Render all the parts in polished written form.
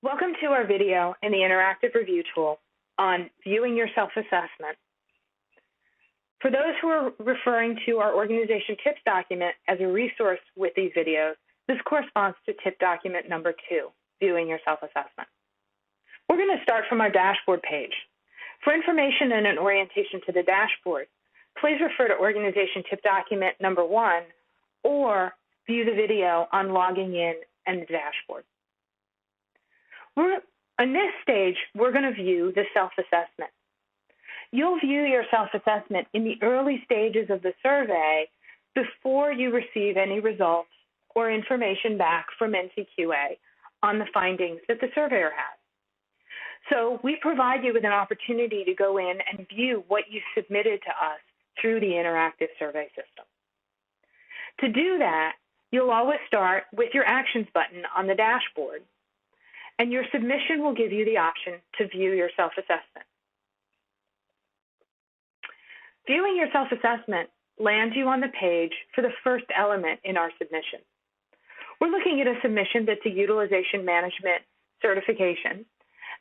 Welcome to our video in the Interactive Review tool on viewing your self-assessment. For those who are referring to our organization tips document as a resource with these videos, this corresponds to tip document number 2, viewing your self-assessment. We're going to start from our dashboard page. For information and an orientation to the dashboard, please refer to organization tip document number 1 or view the video on logging in and the dashboard. On this stage, we're going to view the self-assessment. You'll view your self-assessment in the early stages of the survey before you receive any results or information back from NCQA on the findings that the surveyor has. So we provide you with an opportunity to go in and view what you submitted to us through the interactive survey system. To do that, you'll always start with your Actions button on the dashboard, and your submission will give you the option to view your self-assessment. Viewing your self-assessment lands you on the page for the first element in our submission. We're looking at a submission that's a utilization management certification,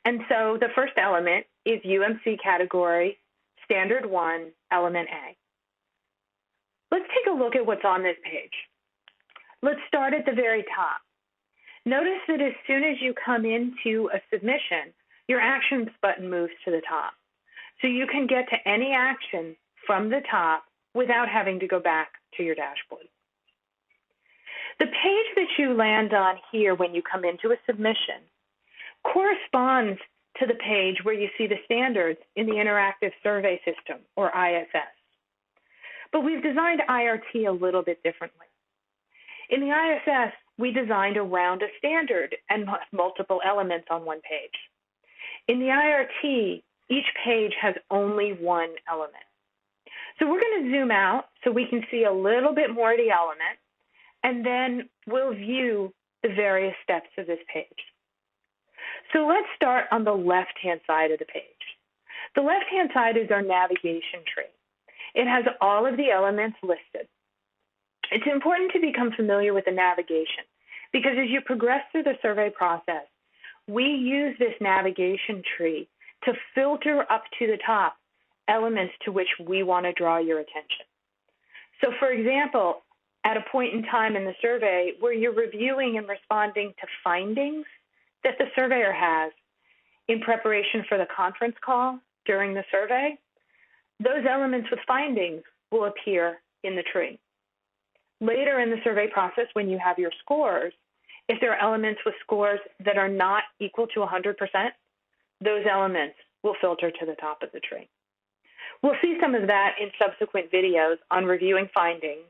and so the first element is UMC category, Standard 1, Element A. Let's take a look at what's on this page. Let's start at the very top. Notice that as soon as you come into a submission, your Actions button moves to the top. So you can get to any action from the top without having to go back to your dashboard. The page that you land on here when you come into a submission corresponds to the page where you see the standards in the Interactive Survey System, or ISS. But we've designed IRT a little bit differently. In the ISS, we designed around a standard and multiple elements on one page. In the IRT, each page has only one element. So we're going to zoom out so we can see a little bit more of the element, and then we'll view the various steps of this page. So let's start on the left-hand side of the page. The left-hand side is our navigation tree. It has all of the elements listed. It's important to become familiar with the navigation because as you progress through the survey process, we use this navigation tree to filter up to the top elements to which we want to draw your attention. So for example, at a point in time in the survey where you're reviewing and responding to findings that the surveyor has in preparation for the conference call during the survey, those elements with findings will appear in the tree. Later in the survey process, when you have your scores, if there are elements with scores that are not equal to 100%, those elements will filter to the top of the tree. We'll see some of that in subsequent videos on reviewing findings,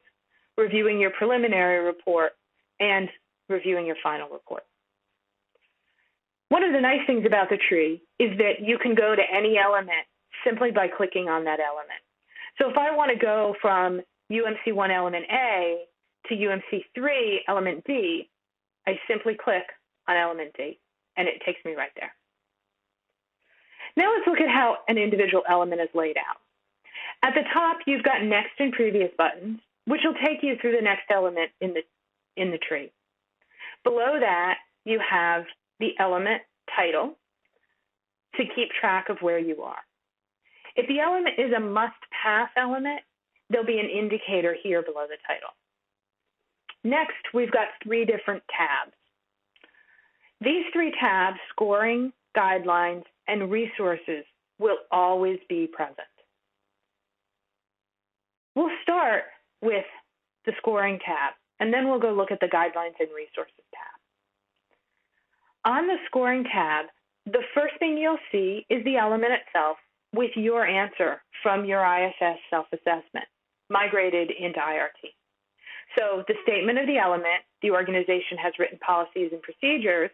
reviewing your preliminary report, and reviewing your final report. One of the nice things about the tree is that you can go to any element simply by clicking on that element. So if I want to go from UMC1 element A to UMC3 element D, I simply click on element D, and it takes me right there. Now let's look at how an individual element is laid out. At the top, you've got next and previous buttons, which will take you through the next element in the tree. Below that, you have the element title to keep track of where you are. If the element is a must-pass element, there'll be an indicator here below the title. Next, we've got 3 different tabs. These 3 tabs, scoring, guidelines, and resources, will always be present. We'll start with the scoring tab, and then we'll go look at the guidelines and resources tab. On the scoring tab, the first thing you'll see is the element itself with your answer from your ISS self-assessment migrated into IRT. So the statement of the element, the organization has written policies and procedures,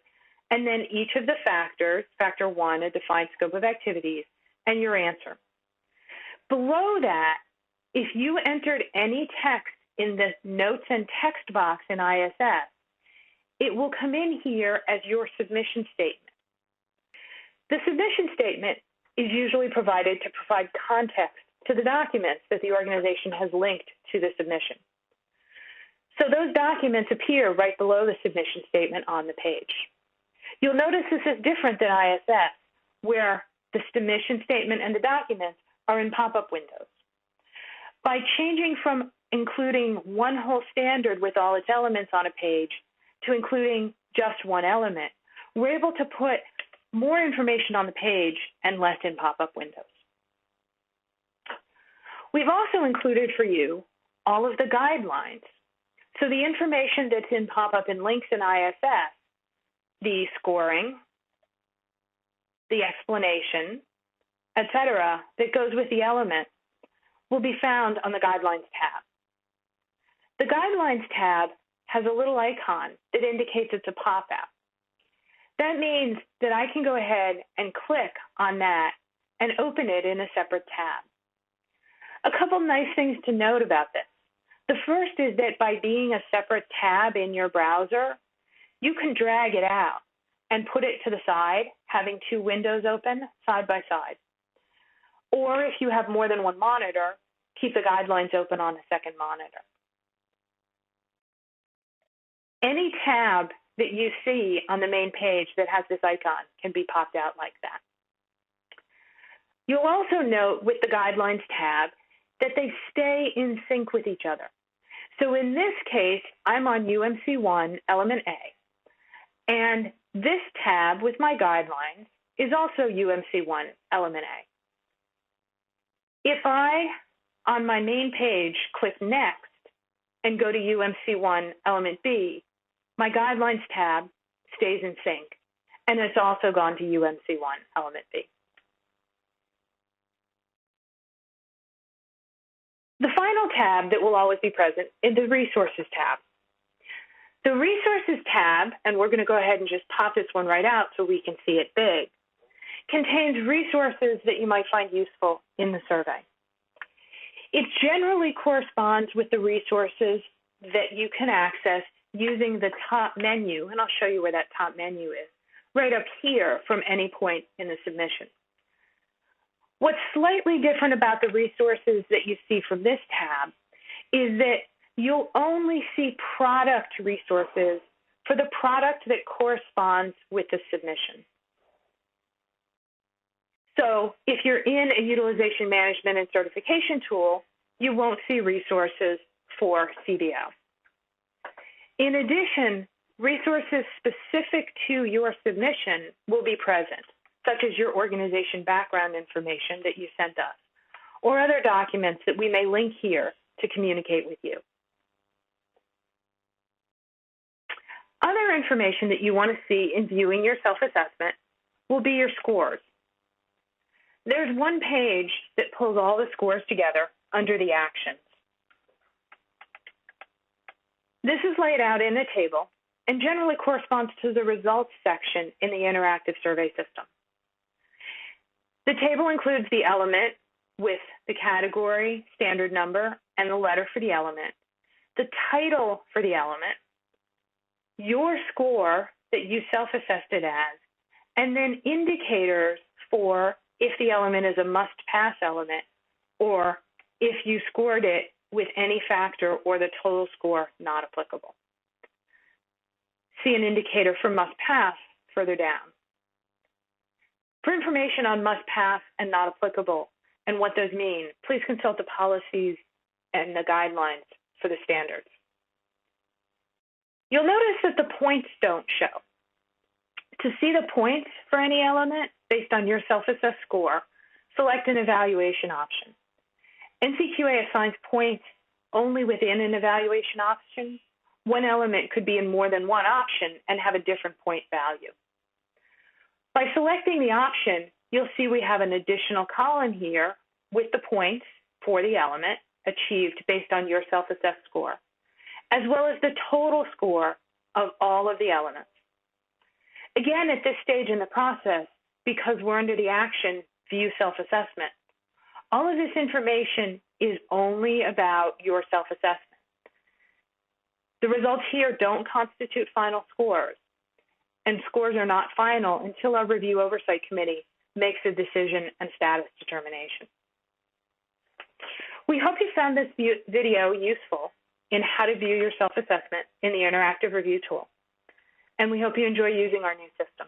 and then each of the factors, factor 1, a defined scope of activities, and your answer. Below that, if you entered any text in the notes and text box in ISS, it will come in here as your submission statement. The submission statement is usually provided to provide context to the documents that the organization has linked to the submission. So those documents appear right below the submission statement on the page. You'll notice this is different than ISS, where the submission statement and the documents are in pop-up windows. By changing from including one whole standard with all its elements on a page to including just one element, we're able to put more information on the page and less in pop-up windows. We've also included for you all of the guidelines. So the information that's in pop-up and links in ISS, the scoring, the explanation, etc., that goes with the element, will be found on the Guidelines tab. The Guidelines tab has a little icon that indicates it's a pop-out. That means that I can go ahead and click on that and open it in a separate tab. A couple nice things to note about this. The first is that by being a separate tab in your browser, you can drag it out and put it to the side, having two windows open side by side. Or if you have more than one monitor, keep the guidelines open on a second monitor. Any tab that you see on the main page that has this icon can be popped out like that. You'll also note with the Guidelines tab that they stay in sync with each other. So in this case, I'm on UMC1 Element A, and this tab with my guidelines is also UMC1 Element A. If I, on my main page, click Next and go to UMC1 Element B, my Guidelines tab stays in sync, and it's also gone to UMC1 Element B. The final tab that will always be present is the Resources tab. The Resources tab, and we're going to go ahead and just pop this one right out so we can see it big, contains resources that you might find useful in the survey. It generally corresponds with the resources that you can access using the top menu, and I'll show you where that top menu is, right up here from any point in the submission. What's slightly different about the resources that you see from this tab is that you'll only see product resources for the product that corresponds with the submission. So if you're in a utilization management and certification tool, you won't see resources for CBO. In addition, resources specific to your submission will be present, such as your organization background information that you sent us, or other documents that we may link here to communicate with you. Other information that you want to see in viewing your self-assessment will be your scores. There's one page that pulls all the scores together under the actions. This is laid out in a table and generally corresponds to the results section in the interactive survey system. The table includes the element with the category, standard number, and the letter for the element, the title for the element, your score that you self-assessed it as, and then indicators for if the element is a must-pass element or if you scored it with any factor or the total score not applicable. See an indicator for must-pass further down. For information on must-pass and not applicable and what those mean, please consult the policies and the guidelines for the standards. You'll notice that the points don't show. To see the points for any element based on your self-assessed score, select an evaluation option. NCQA assigns points only within an evaluation option. One element could be in more than one option and have a different point value. By selecting the option, you'll see we have an additional column here with the points for the element achieved based on your self-assessed score, as well as the total score of all of the elements. Again, at this stage in the process, because we're under the action View Self-Assessment, all of this information is only about your self-assessment. The results here don't constitute final scores, and scores are not final until our Review Oversight Committee makes a decision and status determination. We hope you found this video useful in how to view your self-assessment in the Interactive Review tool, and we hope you enjoy using our new system.